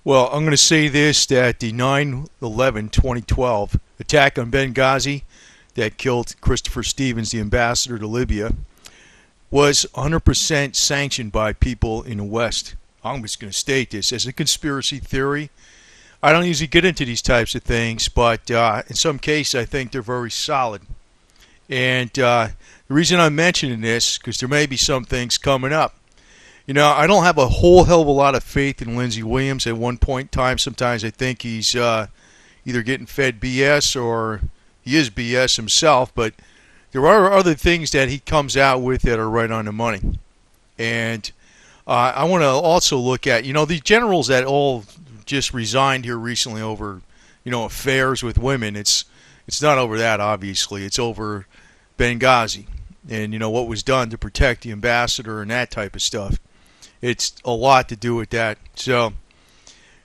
Well, I'm going to say this, that the 9/11/2012 attack on Benghazi that killed Christopher Stevens, the ambassador to Libya, was 100% sanctioned by people in the West. I'm just going to state this as a conspiracy theory. I don't usually get into these types of things, but in some cases I think they're very solid. And the reason I'm mentioning this, because there may be some things coming up. You know, I don't have a whole hell of a lot of faith in Lindsey Williams. At one point in time, sometimes I think he's either getting fed BS or he is BS himself. But there are other things that he comes out with that are right on the money. And I want to also look at, the generals that all just resigned here recently over, affairs with women. It's not over that, obviously. It's over Benghazi and, what was done to protect the ambassador and that type of stuff. It's a lot to do with that. So,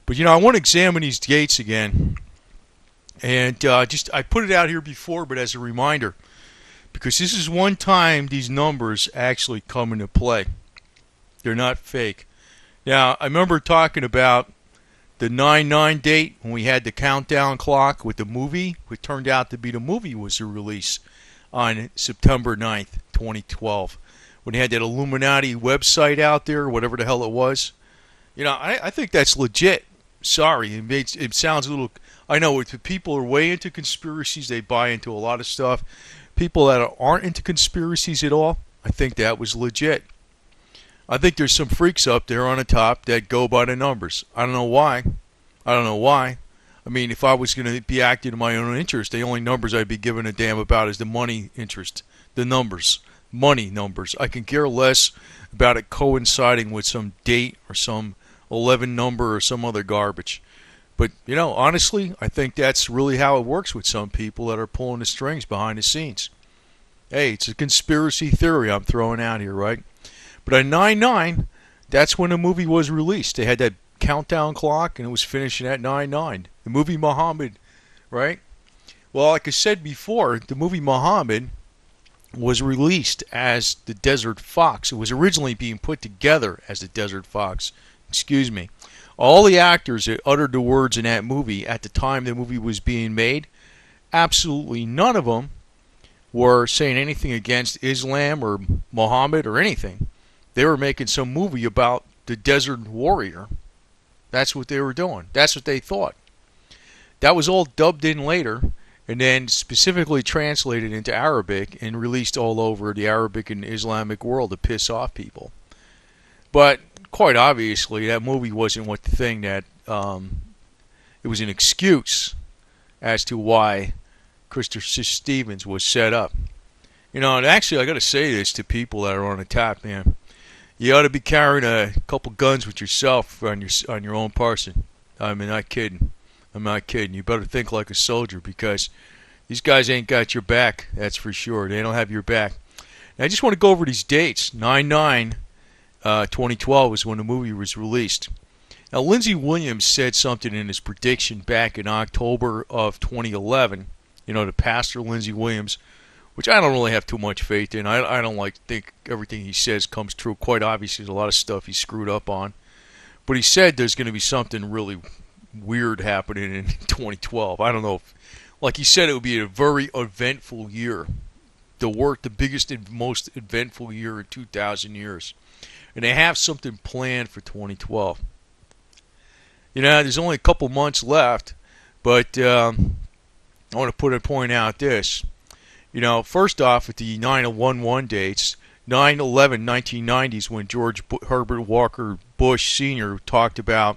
but I want to examine these dates again, and I put it out here before, but as a reminder, because this is one time these numbers actually come into play. They're not fake. Now, I remember talking about the 9/9 date when we had the countdown clock with the movie. It turned out to be the movie was the release on September 9th, 2012. When he had that Illuminati website out there, whatever the hell it was. I think that's legit. Sorry, it sounds a little... I know if people are way into conspiracies, they buy into a lot of stuff. People that aren't into conspiracies at all, I think that was legit. I think there's some freaks up there on the top that go by the numbers. I don't know why. I mean, if I was going to be acting in my own interest, the only numbers I'd be giving a damn about is the money interest, the numbers. Money numbers. I can care less about it coinciding with some date or some 11 number or some other garbage. But, honestly, I think that's really how it works with some people that are pulling the strings behind the scenes. Hey, it's a conspiracy theory I'm throwing out here, right? But on 9/9, that's when the movie was released. They had that countdown clock and it was finishing at 9/9. The movie Muhammad, right? Well, like I said before, the movie Muhammad was released as the Desert Fox. It was originally being put together as the Desert Fox. Excuse me. All the actors that uttered the words in that movie at the time the movie was being made, absolutely none of them were saying anything against Islam or Muhammad or anything. They were making some movie about the Desert Warrior. That's what they were doing. That's what they thought. That was all dubbed in later and then specifically translated into Arabic and released all over the Arabic and Islamic world to piss off people. But quite obviously, that movie wasn't what the thing that it was an excuse as to why Christopher Stevens was set up. And actually, I got to say this to people that are on the top, man. You ought to be carrying a couple guns with yourself on your own person. I'm not kidding. You better think like a soldier because these guys ain't got your back, that's for sure. They don't have your back. Now, I just want to go over these dates. 9/9/2012 was when the movie was released. Now, Lindsey Williams said something in his prediction back in October of 2011. The pastor Lindsey Williams, which I don't really have too much faith in. I don't think everything he says comes true. Quite obviously, there's a lot of stuff he screwed up on. But he said there's going to be something really weird happening in 2012. I don't know if, like he said, it would be a very eventful year. The biggest and most eventful year in 2,000 years. And they have something planned for 2012. There's only a couple months left, but I want to point out this. First off, at the 9/11 dates, 9/11/1990s, when George Herbert Walker Bush Sr. talked about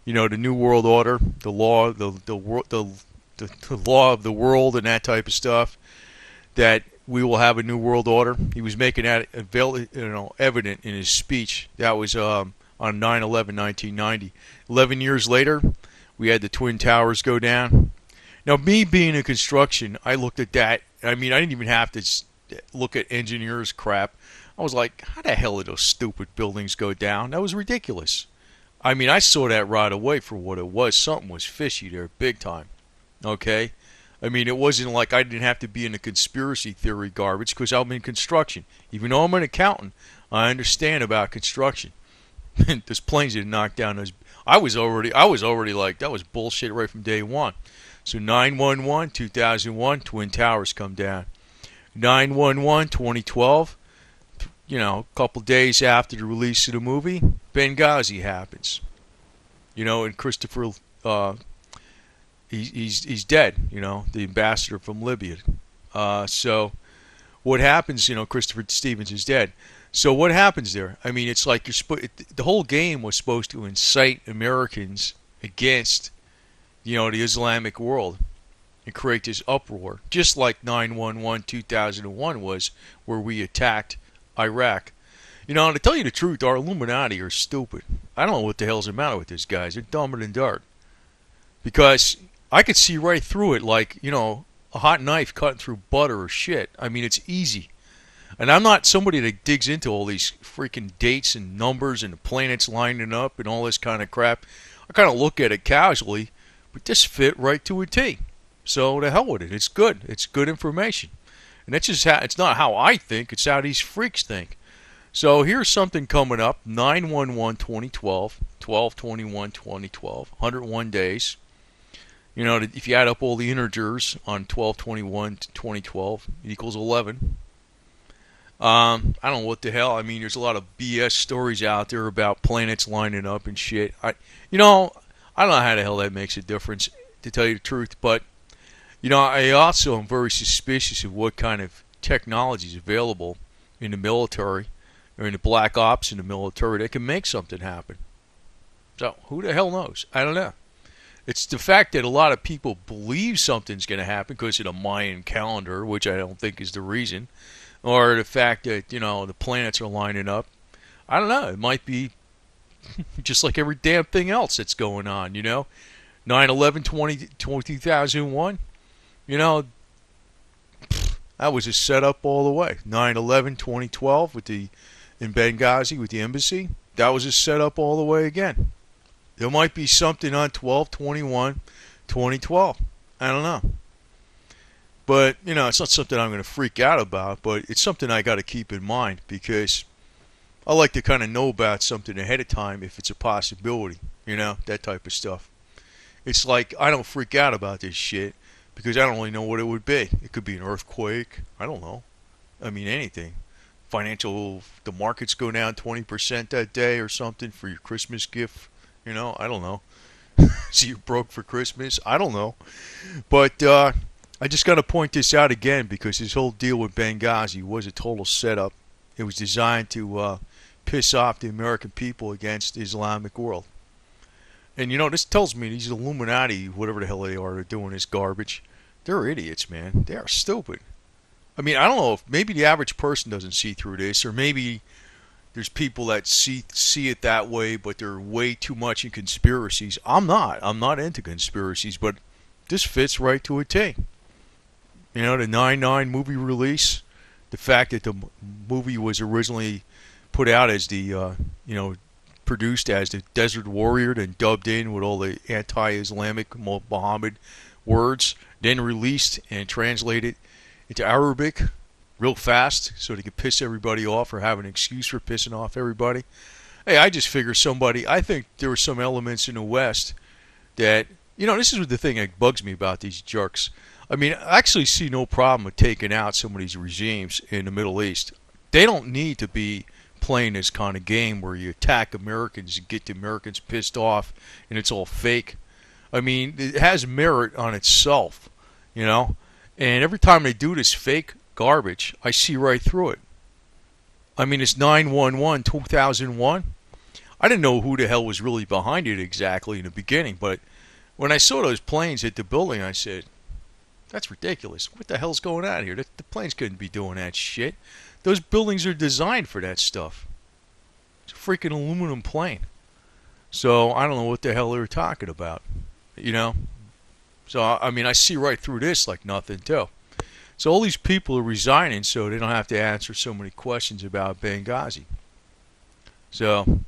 the New World Order, the law, the law of the world, and that type of stuff. That we will have a new world order. He was making that evident in his speech. That was on 9/11/1990. 11 years later, we had the Twin Towers go down. Now, me being in construction, I looked at that. I mean, I didn't even have to look at engineers' crap. I was like, how the hell did those stupid buildings go down? That was ridiculous. I mean, I saw that right away for what it was. Something was fishy there, big time. Okay? I mean, it wasn't like I didn't have to be in the conspiracy theory garbage because I'm in construction. Even though I'm an accountant, I understand about construction. Those planes didn't knock down those. I was already like, that was bullshit right from day one. So 9/11, 2001, Twin Towers come down. 9/11, 2012, a couple days after the release of the movie, Benghazi happens. And Christopher, he's dead. The ambassador from Libya. So what happens? Christopher Stevens is dead. So what happens there? I mean, it's like the whole game was supposed to incite Americans against, the Islamic world and create this uproar, just like 9/11 2001 was, where we attacked Iraq. To tell you the truth, our Illuminati are stupid. I don't know what the hell's the matter with these guys. They're dumber than dirt. Because I could see right through it like, a hot knife cutting through butter or shit. I mean, it's easy. And I'm not somebody that digs into all these freaking dates and numbers and the planets lining up and all this kind of crap. I kind of look at it casually, but this fit right to a T. So to hell with it. It's good. It's good information. And that's just it's not how I think. It's how these freaks think. So here's something coming up. 9/11 2012, 12/21 2012, 101 days. If you add up all the integers on 12/21 2012, it equals 11. I don't know what the hell. I mean, there's a lot of BS stories out there about planets lining up and shit. I don't know how the hell that makes a difference, to tell you the truth. But, I also am very suspicious of what kind of technology is available in the military or in the black ops in the military that can make something happen. So, who the hell knows? I don't know. It's the fact that a lot of people believe something's going to happen because of the Mayan calendar, which I don't think is the reason. Or the fact that, the planets are lining up. I don't know. It might be just like every damn thing else that's going on, 9/11 2001, that was a setup all the way. 9/11 2012 in Benghazi with the embassy, that was a setup all the way again. There might be something on 12/21 2012. I don't know. But, it's not something I'm going to freak out about, but it's something I got to keep in mind because I like to kind of know about something ahead of time if it's a possibility, that type of stuff. It's like I don't freak out about this shit because I don't really know what it would be. It could be an earthquake. I don't know. I mean, anything. The markets go down 20% that day or something for your Christmas gift. I don't know. So you're broke for Christmas. I don't know. But, I just got to point this out again because this whole deal with Benghazi was a total setup. It was designed to piss off the American people against the Islamic world. And, this tells me these Illuminati, whatever the hell they are, they're doing this garbage. They're idiots, man. They are stupid. I mean, I don't know if maybe the average person doesn't see through this, or maybe there's people that see it that way, but they're way too much in conspiracies. I'm not. I'm not into conspiracies, but this fits right to a T. The 9/9 movie release, the fact that the movie was originally put out as the, produced as the Desert Warrior, then dubbed in with all the anti-Islamic Muhammad words, then released and translated into Arabic real fast so they could piss everybody off or have an excuse for pissing off everybody. Hey, I just figure I think there were some elements in the West that, this is the thing that bugs me about these jerks. I mean, I actually see no problem with taking out some of these regimes in the Middle East. They don't need to be playing this kind of game where you attack Americans and get the Americans pissed off and it's all fake. I mean, it has merit on itself, And every time they do this fake garbage, I see right through it. I mean, it's 9/11 2001. I didn't know who the hell was really behind it exactly in the beginning, but when I saw those planes hit the building, I said, that's ridiculous. What the hell's going on here? The planes couldn't be doing that shit. Those buildings are designed for that stuff. It's a freaking aluminum plane. So I don't know what the hell they were talking about. So, I mean, I see right through this like nothing, too. So all these people are resigning so they don't have to answer so many questions about Benghazi. So,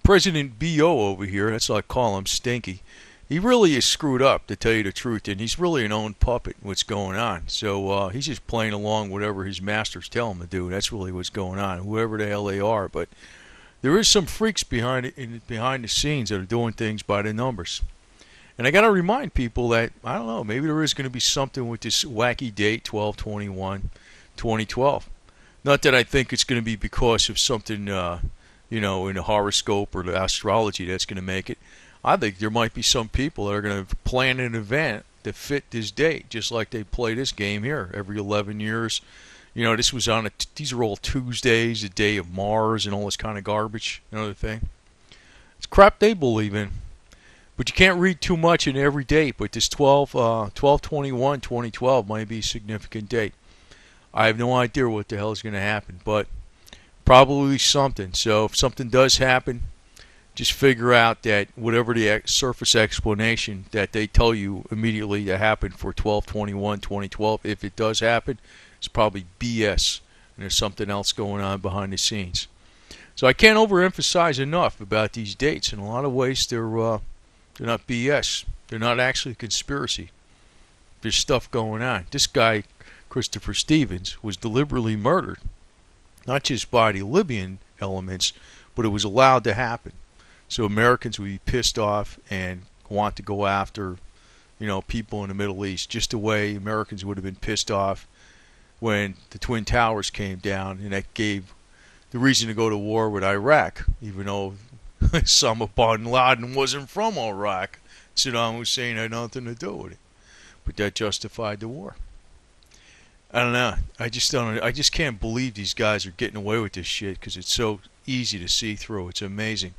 President B.O. over here, that's what I call him, Stinky. He really is screwed up, to tell you the truth, and he's really an own puppet, what's going on. So he's just playing along whatever his masters tell him to do. That's really what's going on, whoever the hell they are. But there is some freaks behind it, behind the scenes that are doing things by the numbers. And I got to remind people that, I don't know, maybe there is going to be something with this wacky date, 12/21/2012. Not that I think it's going to be because of something, in the horoscope or the astrology that's going to make it. I think there might be some people that are going to plan an event to fit this date, just like they play this game here every 11 years. This was these are all Tuesdays, the day of Mars, and all this kind of garbage, another thing. It's crap they believe in. But you can't read too much in every date. But this 12/21/2012 might be a significant date. I have no idea what the hell is going to happen, but probably something. So if something does happen, just figure out that whatever the surface explanation that they tell you immediately to happen for 12/21/2012, if it does happen, it's probably BS. And there's something else going on behind the scenes. So I can't overemphasize enough about these dates. In a lot of ways, they're not BS. They're not actually conspiracy. There's stuff going on. This guy, Christopher Stevens, was deliberately murdered, not just by the Libyan elements, but it was allowed to happen. So Americans would be pissed off and want to go after, people in the Middle East, just the way Americans would have been pissed off when the Twin Towers came down, and that gave the reason to go to war with Iraq, even though Osama bin Laden wasn't from Iraq. Saddam Hussein had nothing to do with it. But that justified the war. I don't know. I just can't believe these guys are getting away with this shit because it's so easy to see through. It's amazing.